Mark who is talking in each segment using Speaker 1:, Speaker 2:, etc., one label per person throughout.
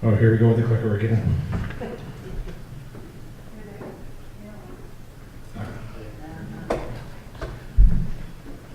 Speaker 1: Oh, here we go with the clicker again.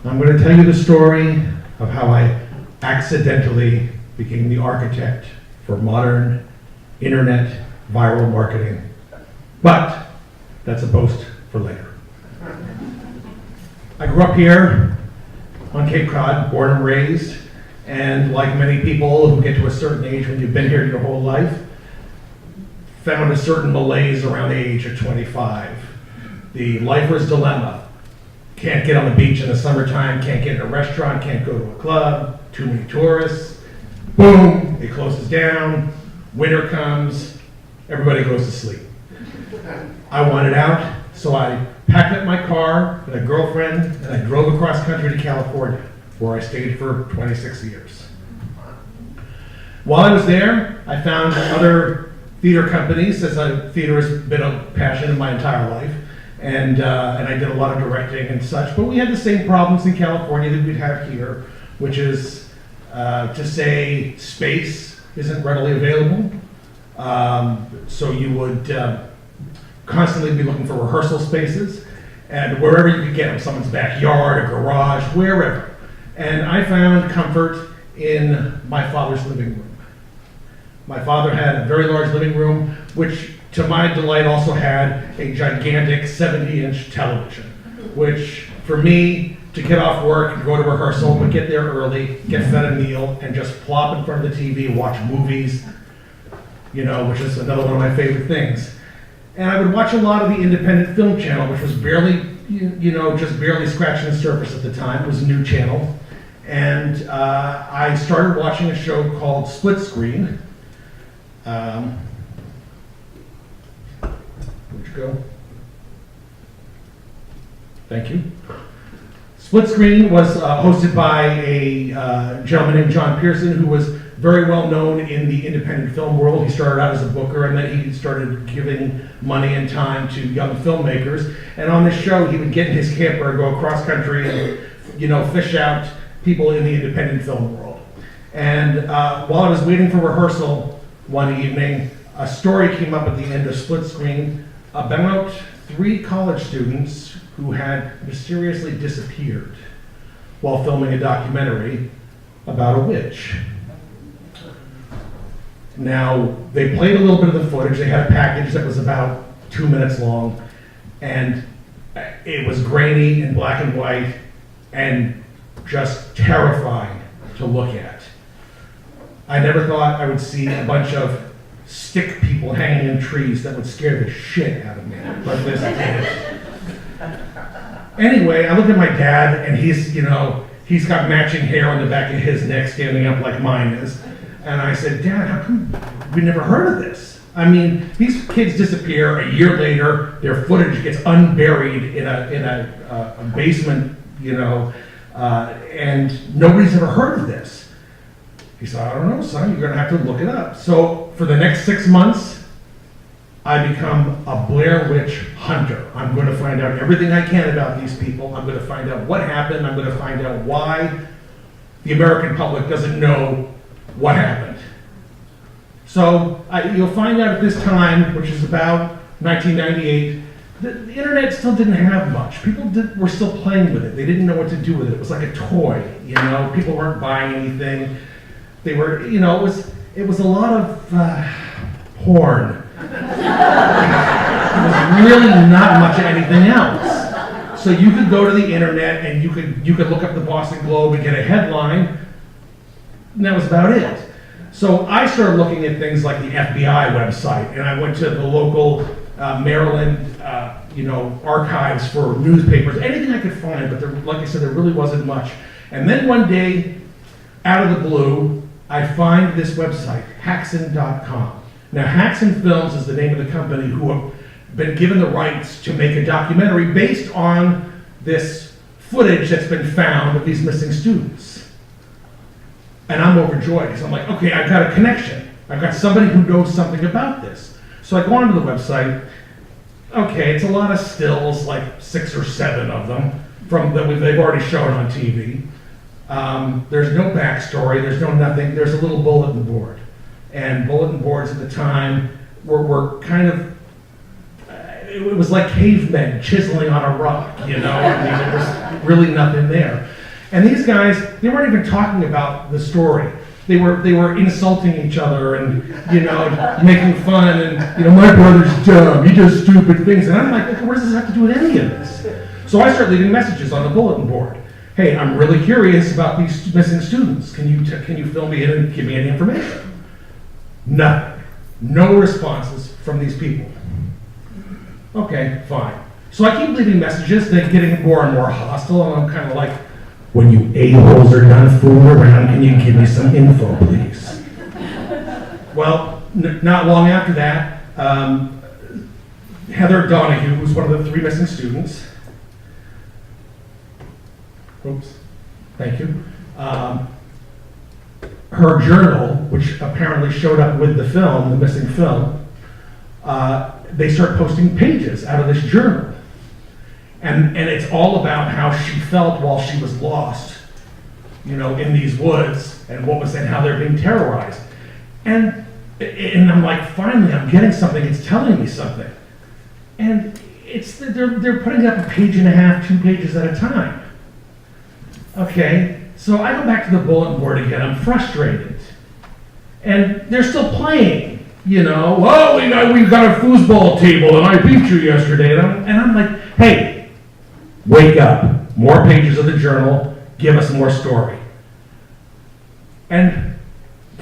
Speaker 1: I'm going to tell you the story of how I accidentally became the architect for modern internet viral marketing. But that's a boast for later. I grew up here on Cape Cod, born and raised, and like many people who get to a certain age when you've been here your whole life, found a certain malaise around the age of 25. The lifer's dilemma. Can't get on the beach in the summertime, can't get in a restaurant, can't go to a club, too many tourists. Boom, it closes down, winter comes, everybody goes to sleep. I wanted out, so I packed up my car with a girlfriend and I drove across country to California, where I stayed for 26 years. While I was there, I found other theater companies, as theater has been a passion in my entire life. And I did a lot of directing and such, but we had the same problems in California that we'd have here, which is to say space isn't readily available. So you would constantly be looking for rehearsal spaces, and wherever you could get them, someone's backyard, a garage, wherever. And I found comfort in my father's living room. My father had a very large living room, which to my delight also had a gigantic 70-inch television, which for me, to get off work and go to rehearsal, but get there early, get fed a meal, and just plop in front of the TV, watch movies, which is another one of my favorite things. And I would watch a lot of the independent film channel, which was barely, just barely scratching the surface at the time. It was a new channel. And I started watching a show called Split Screen. Where'd you go? Thank you. Split Screen was hosted by a gentleman named John Pearson, who was very well known in the independent film world. He started out as a booker, and then he started giving money and time to young filmmakers. And on this show, he would get in his camper and go across country and, fish out people in the independent film world. And while I was waiting for rehearsal one evening, a story came up at the end of Split Screen about 3 college students who had mysteriously disappeared while filming a documentary about a witch. Now, they played a little bit of the footage. They had a package that was about 2 minutes long, and it was grainy and black and white and just terrifying to look at. I never thought I would see a bunch of stick people hanging in trees that would scare the shit out of me, but this did. Anyway, I looked at my dad, and he's got matching hair on the back of his neck standing up like mine is. And I said, Dad, how come we never heard of this? I mean, these kids disappear. A year later, their footage gets unburied in a basement, and nobody's ever heard of this. He said, I don't know, son, you're gonna have to look it up. So for the next 6 months, I become a Blair Witch hunter. I'm gonna find out everything I can about these people. I'm gonna find out what happened. I'm gonna find out why the American public doesn't know what happened. So you'll find out at this time, which is about 1998, the internet still didn't have much. People were still playing with it. They didn't know what to do with it. It was like a toy, People weren't buying anything. They were, it was a lot of porn. There was really not much of anything else. So you could go to the internet and you could look up the Boston Globe and get a headline, and that was about it. So I started looking at things like the FBI website, and I went to the local Maryland, archives for newspapers, anything I could find, but like I said, there really wasn't much. And then one day, out of the blue, I find this website, Haxon.com. Now, Haxon Films is the name of the company who have been given the rights to make a documentary based on this footage that's been found of these missing students. And I'm overjoyed because I'm like, okay, I've got a connection. I've got somebody who knows something about this. So I go onto the website. Okay, it's a lot of stills, like 6 or 7 of them, they've already shown on TV. There's no backstory, there's no nothing, there's a little bulletin board. and bulletin boards at the time were kind of, it was like cavemen chiseling on a rock, you know? I mean, there was really nothing there. And these guys, they weren't even talking about the story. They were insulting each other and, you know, making fun and, you know, my brother's dumb, he does stupid things. And I'm like, what does this have to do with any of this? So I start leaving messages on the bulletin board. Hey, I'm really curious about these missing students. Can you fill me in and give me any information? Nothing. No responses from these people. Okay, fine. So I keep leaving messages, they're getting more and more hostile, and I'm kind of like, when you a-holes are done fooling around, can you give me some info, please? Well, not long after that, Heather Donahue, who's one of the 3 missing students, oops, thank you, her journal, which apparently showed up with the film, the missing film, they start posting pages out of this journal. And it's all about how she felt while she was lost, you know, in these woods, and how they're being terrorized. And I'm like, finally, I'm getting something. It's telling me something. And they're putting up a page and a half, 2 pages at a time. Okay, so I go back to the bulletin board again. I'm frustrated, and they're still playing. You know, well, we've got a foosball table, and I beat you yesterday. And I'm like, hey. Wake up, more pages of the journal, give us more story. And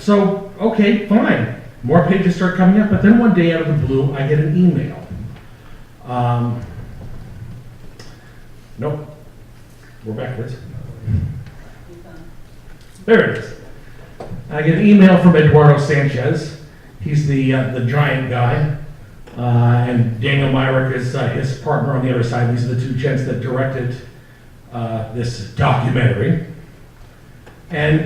Speaker 1: so, okay, fine. More pages start coming up, but then one day out of the blue, I get an email. Nope, we're backwards. There it is. I get an email from Eduardo Sanchez. He's the giant guy. And Daniel Myrick is his partner on the other side. These are the 2 gents that directed this documentary. And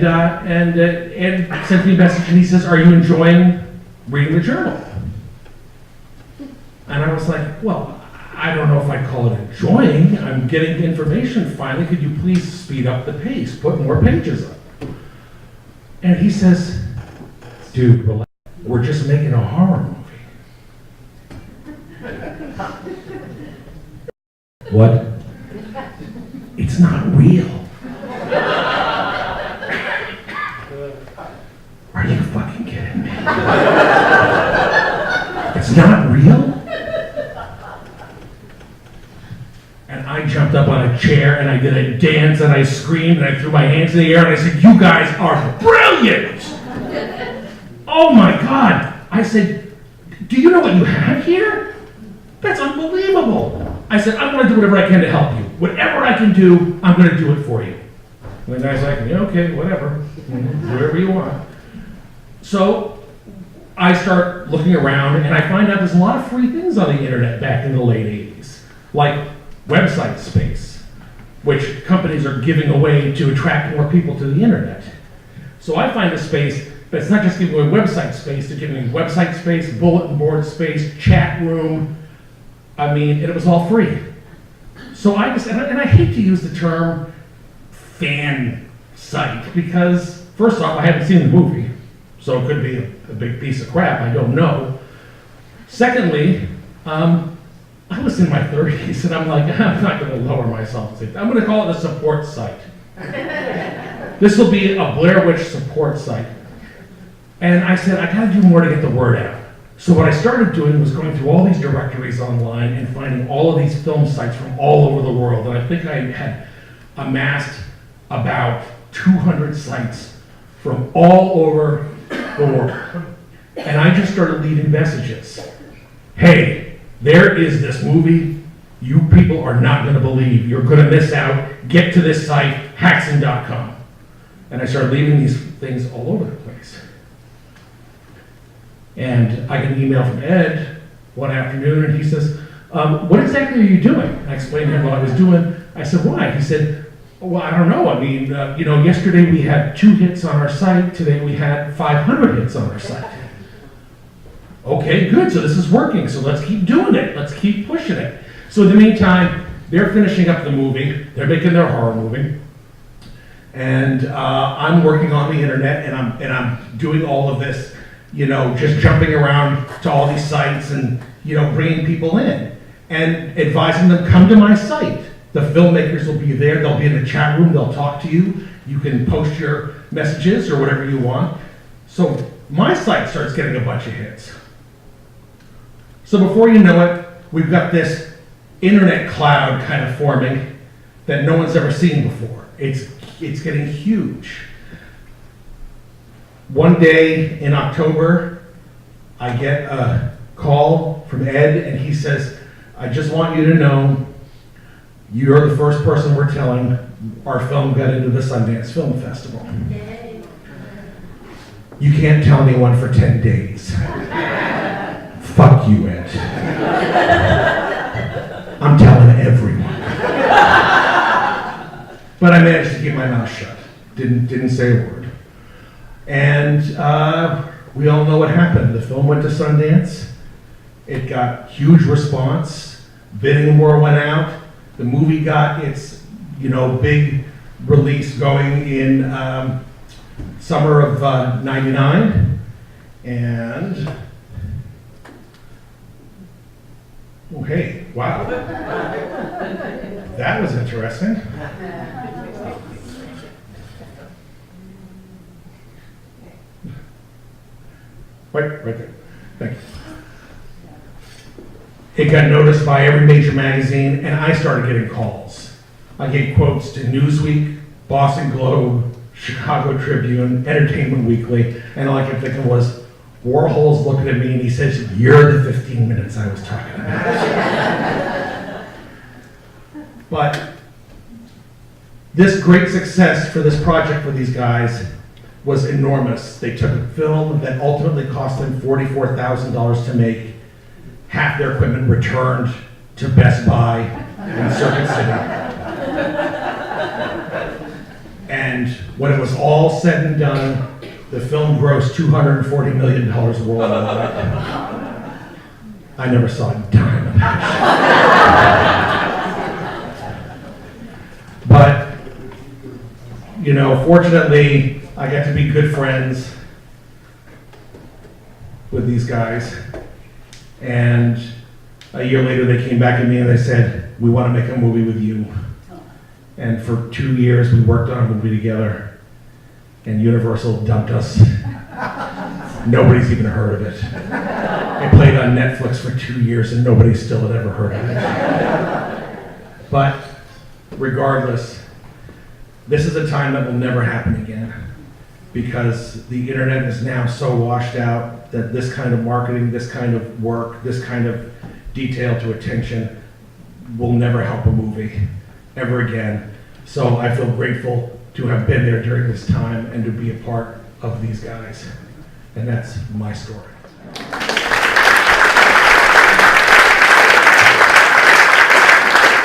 Speaker 1: sent me a message, and he says, "Are you enjoying reading the journal?" And I was like, "Well, I don't know if I'd call it enjoying. I'm getting information finally. Could you please speed up the pace, put more pages up?" And he says, "Dude, relax. We're just making a horror movie." What? It's not real. Are you fucking kidding me? It's not real? And I jumped up on a chair and I did a dance and I screamed and I threw my hands in the air and I said, "You guys are brilliant!" Oh my God. I said, "Do you know what you have here? That's unbelievable." I said, "I'm going to do whatever I can to help you. Whatever I can do, I'm going to do it for you." And the guy's like, "Yeah, okay, whatever. Whatever you want." So I start looking around and I find out there's a lot of free things on the internet back in the late 80s, like website space, which companies are giving away to attract more people to the internet. So I find a space that's not just giving away website space, they're giving website space, bulletin board space, chat room. I mean, it was all free. So I just, and I hate to use the term fan site because, first off, I haven't seen the movie, so it could be a big piece of crap, I don't know. Secondly, I was in my 30s and I'm like, I'm not going to lower myself. I'm going to call it a support site. This will be a Blair Witch support site. And I said, I got to do more to get the word out. So what I started doing was going through all these directories online and finding all of these film sites from all over the world. And I think I had amassed about 200 sites from all over the world. And I just started leaving messages. Hey, there is this movie you people are not going to believe. You're going to miss out. Get to this site, Haxon.com. And I started leaving these things all over the place. And I get an email from Ed one afternoon, and he says, what exactly are you doing? I explained to him what I was doing. I said, why? He said, well, I don't know. I mean, yesterday we had 2 hits on our site. Today we had 500 hits on our site. Okay, good. So this is working. So let's keep doing it. Let's keep pushing it. So in the meantime, they're finishing up the movie. They're making their horror movie. And I'm working on the internet, and I'm doing all of this, just jumping around to all these sites and, bringing people in and advising them, come to my site. The filmmakers will be there, they'll be in the chat room, they'll talk to you. You can post your messages or whatever you want. So my site starts getting a bunch of hits. So before you know it, we've got this internet cloud kind of forming that no one's ever seen before. It's getting huge. One day in October, I get a call from Ed, and he says, I just want you to know you're the first person we're telling our film got into the Sundance Film Festival. You can't tell anyone for 10 days. Fuck you, Ed. I'm telling everyone. But I managed to keep my mouth shut. Didn't say a word. And we all know what happened. The film went to Sundance. It got huge response. Bidding war went out. The movie got its, big release going in summer of '99. And, oh hey, wow. That was interesting. Right there. Thank you. It got noticed by every major magazine, and I started getting calls. I gave quotes to Newsweek, Boston Globe, Chicago Tribune, Entertainment Weekly, and all I kept thinking was, Warhol's looking at me and he says, you're the 15 minutes I was talking about. But this great success for this project for these guys was enormous. They took a film that ultimately cost them $44,000 to make, half their equipment returned to Best Buy in Circuit City. And when it was all said and done, the film grossed $240 million worldwide. I never saw a dime of that. But, fortunately, I got to be good friends with these guys. And a year later, they came back at me and they said, we want to make a movie with you. And for 2 years, we worked on a movie together. And Universal dumped us. Nobody's even heard of it. It played on Netflix for 2 years and nobody still had ever heard of it. But regardless, this is a time that will never happen again, because the internet is now so washed out that this kind of marketing, this kind of work, this kind of detail to attention will never help a movie ever again. So I feel grateful to have been there during this time and to be a part of these guys. And that's my story.